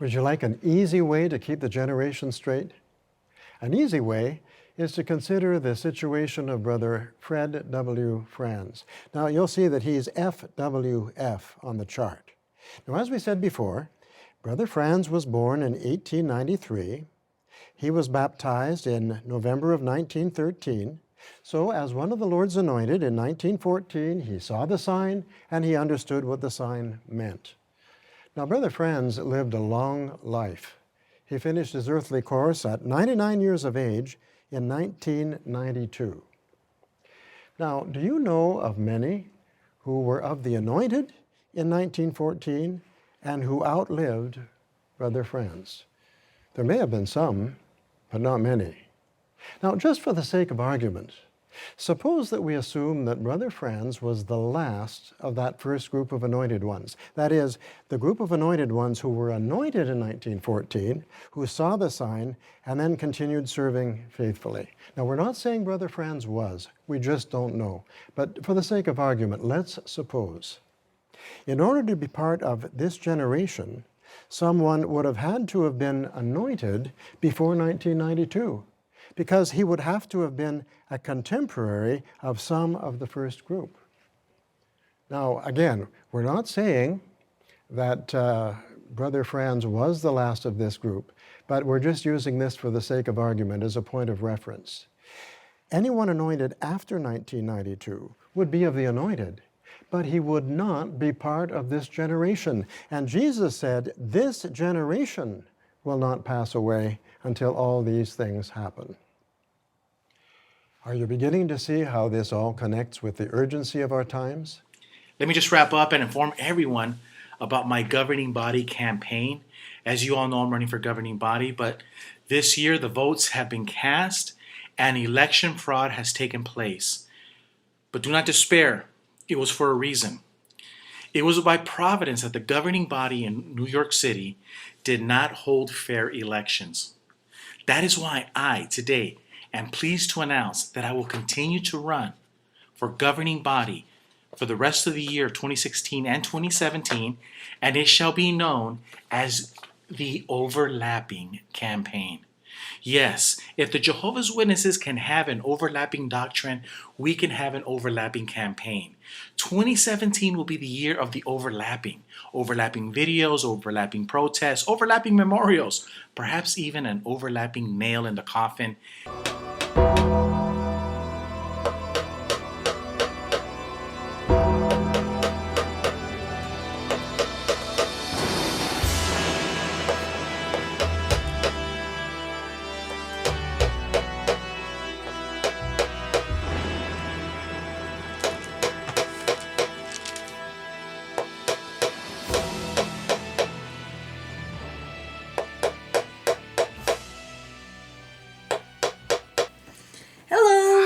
Would you like an easy way to keep the generation straight? An easy way is to consider the situation of Brother Fred W. Franz. Now, you'll see that he's FWF on the chart. Now, as we said before, Brother Franz was born in 1893. He was baptized in November of 1913. So, as one of the Lord's anointed in 1914, he saw the sign and he understood what the sign meant. Now, Brother Franz lived a long life. He finished his earthly course at 99 years of age in 1992. Now, do you know of many who were of the anointed in 1914 and who outlived Brother Franz? There may have been some, but not many. Now, just for the sake of argument, suppose that we assume that Brother Franz was the last of that first group of anointed ones. That is, the group of anointed ones who were anointed in 1914, who saw the sign, and then continued serving faithfully. Now, we're not saying Brother Franz was. We just don't know. But for the sake of argument, let's suppose. In order to be part of this generation, someone would have had to have been anointed before 1992, because he would have to have been a contemporary of some of the first group. Now, again, we're not saying that Brother Franz was the last of this group, but we're just using this for the sake of argument as a point of reference. Anyone anointed after 1992 would be of the anointed, but he would not be part of this generation. And Jesus said, this generation will not pass away until all these things happen. Are you beginning to see how this all connects with the urgency of our times? Let me just wrap up and inform everyone about my governing body campaign. As you all know, I'm running for governing body, but this year the votes have been cast and election fraud has taken place. But do not despair. It was for a reason. It was by providence that the governing body in New York City did not hold fair elections. That is why I, today, am pleased to announce that I will continue to run for governing body for the rest of the year 2016 and 2017, and it shall be known as the overlapping campaign. Yes, if the Jehovah's Witnesses can have an overlapping doctrine, we can have an overlapping campaign. 2017 will be the year of the overlapping. Overlapping videos, overlapping protests, overlapping memorials, perhaps even an overlapping nail in the coffin.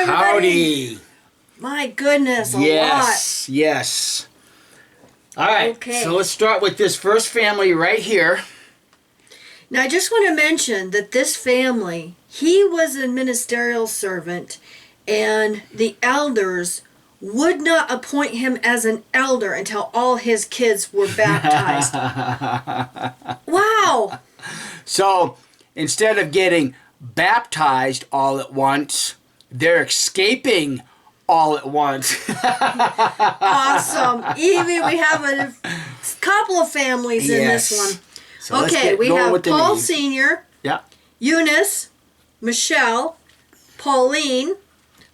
Howdy. My goodness, a lot. Yes. All right, Okay. So let's start with this first family right here. Now, I just want to mention that this family, he was a ministerial servant, and the elders would not appoint him as an elder until all his kids were baptized. Wow. So instead of getting baptized all at once, they're escaping all at once. Awesome. Even we have a couple of families in this one. So let's Okay, get we going have with the Paul names. Sr., Yeah. Eunice, Michelle, Pauline,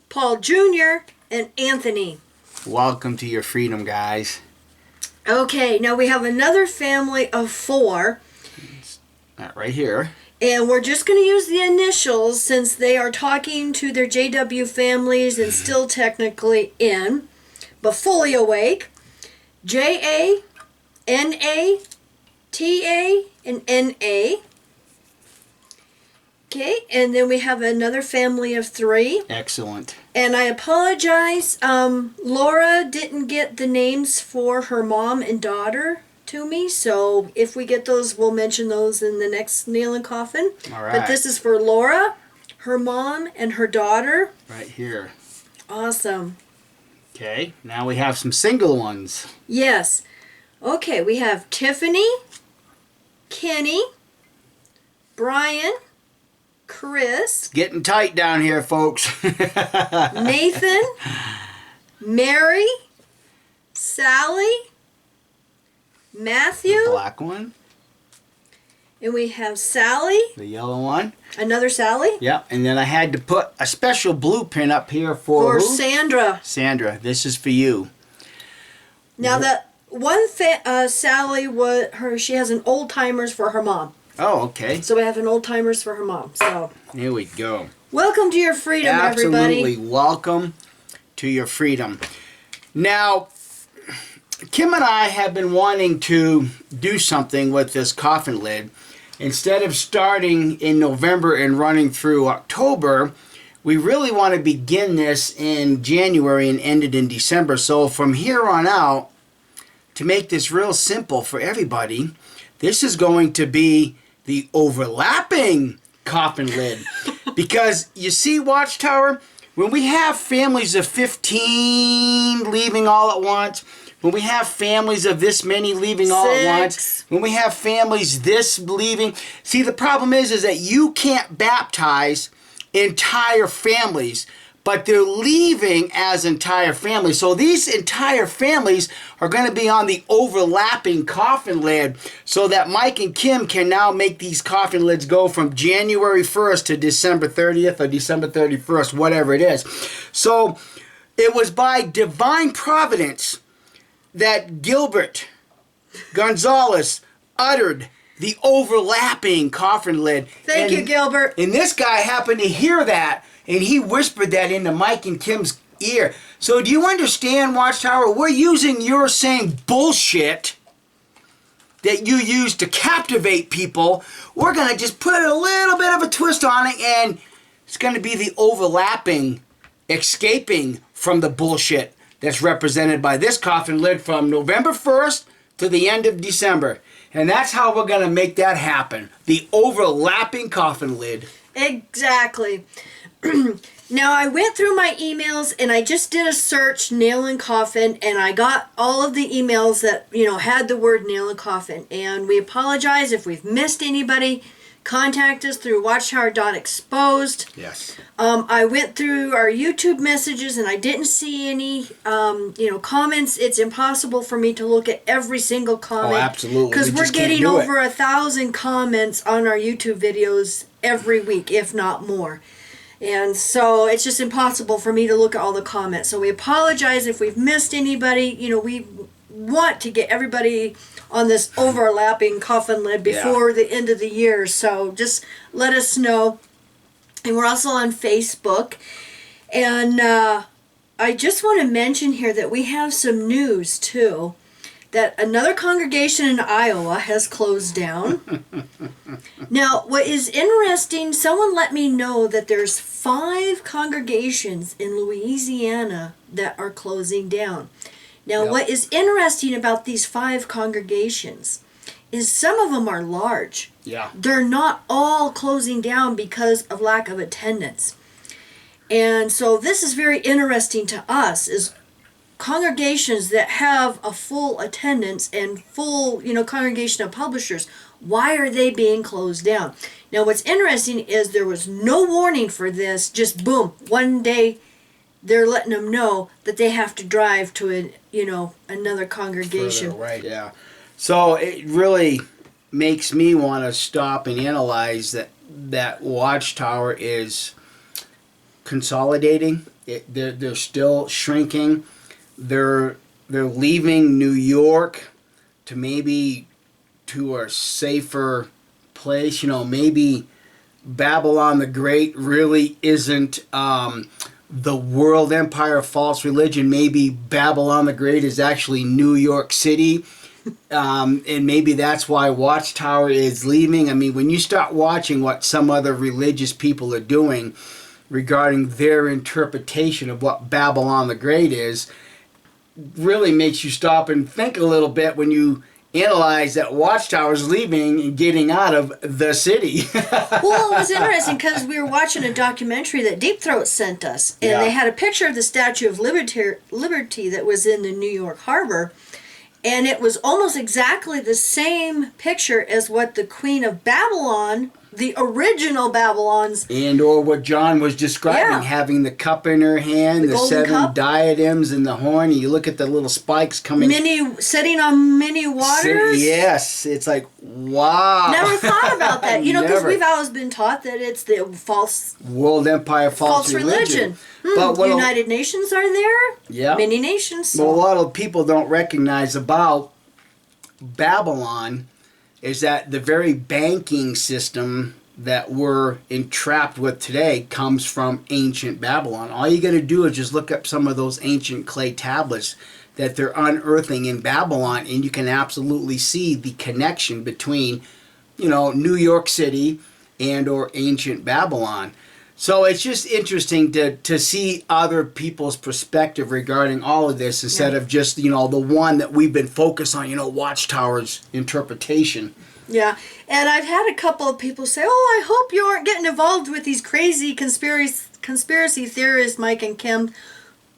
Paul Jr., and Anthony. Welcome to your freedom, guys. Okay, now we have another family of 4, That right here. and we're just going to use the initials since they are talking to their JW families and still technically in, but fully awake. JA, NA, TA, and NA. Okay, and then we have another family of 3. Excellent. And I apologize, Laura didn't get the names for her mom and daughter to me, so if we get those, we'll mention those in the next nail and coffin. All right. But this is for Laura, her mom, and her daughter. Right here. Awesome. Okay, now we have some single ones. Yes. Okay, we have Tiffany, Kenny, Brian, Chris, Getting tight down here, folks. Nathan, Mary, Sally, Matthew, Black one, and we have Sally, the yellow one. another Sally, Yeah, and then I had to put a special blue pin up here for or who? Sandra. Sandra, this is for you. Now that one Sally she has an old timers for her mom. Oh, okay. So we have an old timers for her mom. So Here we go. welcome to your freedom, Absolutely everybody. welcome to your freedom. Now, Kim and I have been wanting to do something with this coffin lid. Instead of starting in November and running through October, we really want to begin this in January and end it in December. So from here on out, to make this real simple for everybody, this is going to be the overlapping coffin lid. Because you see, Watchtower, when we have families of 15 leaving all at once, when we have families of this many leaving all at once, 6. when we have families this leaving, see, the problem is that you can't baptize entire families, but they're leaving as entire families. So these entire families are going to be on the overlapping coffin lid, so that Mike and Kim can now make these coffin lids go from January 1st to December 30th or December 31st, whatever it is. So it was by divine providence that Gilbert Gonzalez uttered the overlapping coffin lid. Thank you, Gilbert. And this guy happened to hear that, and he whispered that into Mike and Kim's ear. So do you understand, Watchtower? We're using your same bullshit that you use to captivate people. We're going to just put a little bit of a twist on it, and it's going to be the overlapping, escaping from the bullshit that's represented by this coffin lid from November 1st to the end of December. And that's how we're going to make that happen. The overlapping coffin lid. Exactly. Now, I went through my emails and I just did a search, nail and coffin, and I got all of the emails that, had the word nail and coffin. And we apologize if we've missed anybody. Contact us through watchtower.exposed. Yes. I went through our YouTube messages and I didn't see any, comments. It's impossible for me to look at every single comment. Oh, absolutely. Because We we're just can't getting do it. over 1,000 comments on our YouTube videos every week, if not more. And so it's just impossible for me to look at all the comments. So we apologize if we've missed anybody. We want to get everybody on this overlapping coffin lid before the end of the year. So just let us know. And we're also on Facebook. And I just want to mention here that we have some news too. That another congregation in Iowa has closed down. Now, what is interesting, someone let me know that there's 5 congregations in Louisiana that are closing down. Now, what is interesting about these 5 congregations is some of them are large. Yeah. They're not all closing down because of lack of attendance. And so this is very interesting to us, is congregations that have a full attendance and full, congregation of publishers, why are they being closed down? Now, what's interesting is there was no warning for this, just boom, one day they're letting them know that they have to drive to another congregation. Further away, yeah. So it really makes me want to stop and analyze that Watchtower is consolidating. They're still shrinking. They're leaving New York to maybe to a safer place. Maybe Babylon the Great really isn't the world empire of false religion. Maybe Babylon the Great is actually New York City. And maybe that's why Watchtower is leaving. I mean, when you start watching what some other religious people are doing regarding their interpretation of what Babylon the Great is, really makes you stop and think a little bit when you analyze that Watchtower is leaving and getting out of the city. Well, it was interesting because we were watching a documentary that Deep Throat sent us, and they had a picture of the Statue of Liberty that was in the New York Harbor. And it was almost exactly the same picture as what the Queen of Babylon, the original Babylon's. And or what John was describing, Yeah. having the cup in her hand, The the golden 7 cup. diadems and the horn, and you look at the little spikes coming. Sitting on many waters. Yes, it's like, wow. Never thought about that. You know, because Never. we've always been taught that it's the false World Empire, false religion. But what United Nations are there. Yeah. Many nations. So. What a lot of people don't recognize about Babylon is that the very banking system that we're entrapped with today comes from ancient Babylon. All you got to do is just look up some of those ancient clay tablets that they're unearthing in Babylon, and you can absolutely see the connection between, New York City and or ancient Babylon. So it's just interesting to see other people's perspective regarding all of this instead of just, the one that we've been focused on, Watchtower's interpretation. Yeah, and I've had a couple of people say, "Oh, I hope you aren't getting involved with these crazy conspiracy theorists, Mike and Kim."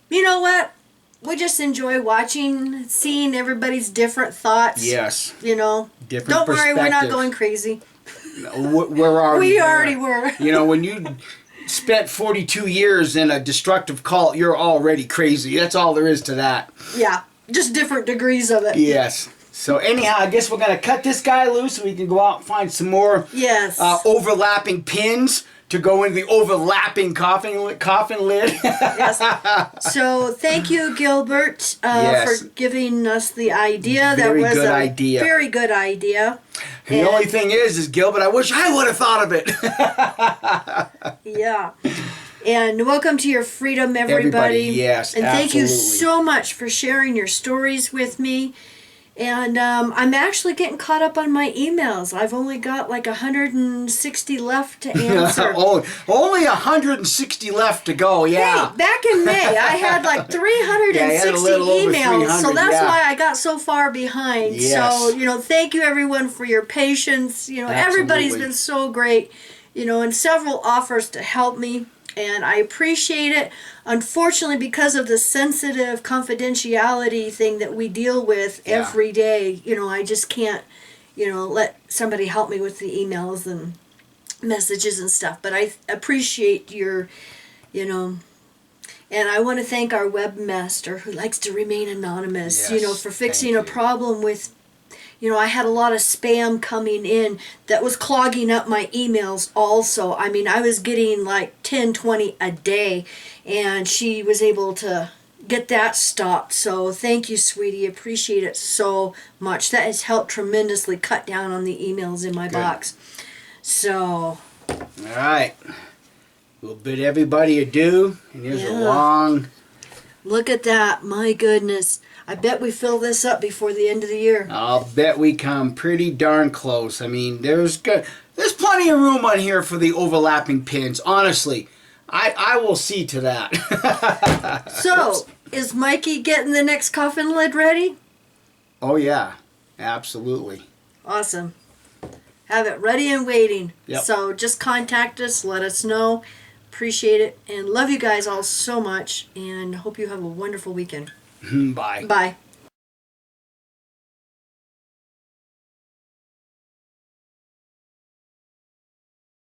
You know what? We just enjoy watching, seeing everybody's different thoughts. Yes. Different Don't worry, we're not going crazy. We're already We there. already were. When you spent 42 years in a destructive cult, you're already crazy. That's all there is to that. Yeah, just different degrees of it. Yes. So anyhow, I guess we're going to cut this guy loose so we can go out and find some more Yes. overlapping pins to go into the overlapping coffin lid. Yes. So thank you, Gilbert, Yes. for giving us the idea. Very that was good a idea. very good idea. The only thing is Gilbert, I wish I would have thought of it. Yeah. And welcome to your freedom, everybody. Yes, and thank you absolutely. so much for sharing your stories with me. And I'm actually getting caught up on my emails. I've only got like 160 left to answer. Only 160 left to go, yeah. Hey, back in May, I had like 360 Yeah, you had a little over emails, so 300, that's yeah. why I got so far behind. Yes. So, thank you everyone for your patience. Everybody's Absolutely. been so great, and several offers to help me, and I appreciate it. Unfortunately, because of the sensitive confidentiality thing that we deal with Yeah. every day, I just can't, let somebody help me with the emails and messages and stuff. But I appreciate your, and I want to thank our webmaster who likes to remain anonymous, Yes, for fixing thank a you. problem with, I had a lot of spam coming in that was clogging up my emails also. I mean, I was getting like 10, 20 a day, and she was able to get that stopped. So thank you, sweetie. Appreciate it so much. That has helped tremendously cut down on the emails in my box. So, All right. We'll bid everybody adieu. And here's a Yeah. long... look at that. My goodness. I bet we fill this up before the end of the year. I'll bet we come pretty darn close. I mean, there's plenty of room on here for the overlapping pins. Honestly, I will see to that. So, is Mikey getting the next coffin lid ready? Oh yeah, absolutely. Awesome. Have it ready and waiting. Yep. So just contact us, let us know. Appreciate it, and love you guys all so much, and hope you have a wonderful weekend. Bye. Bye.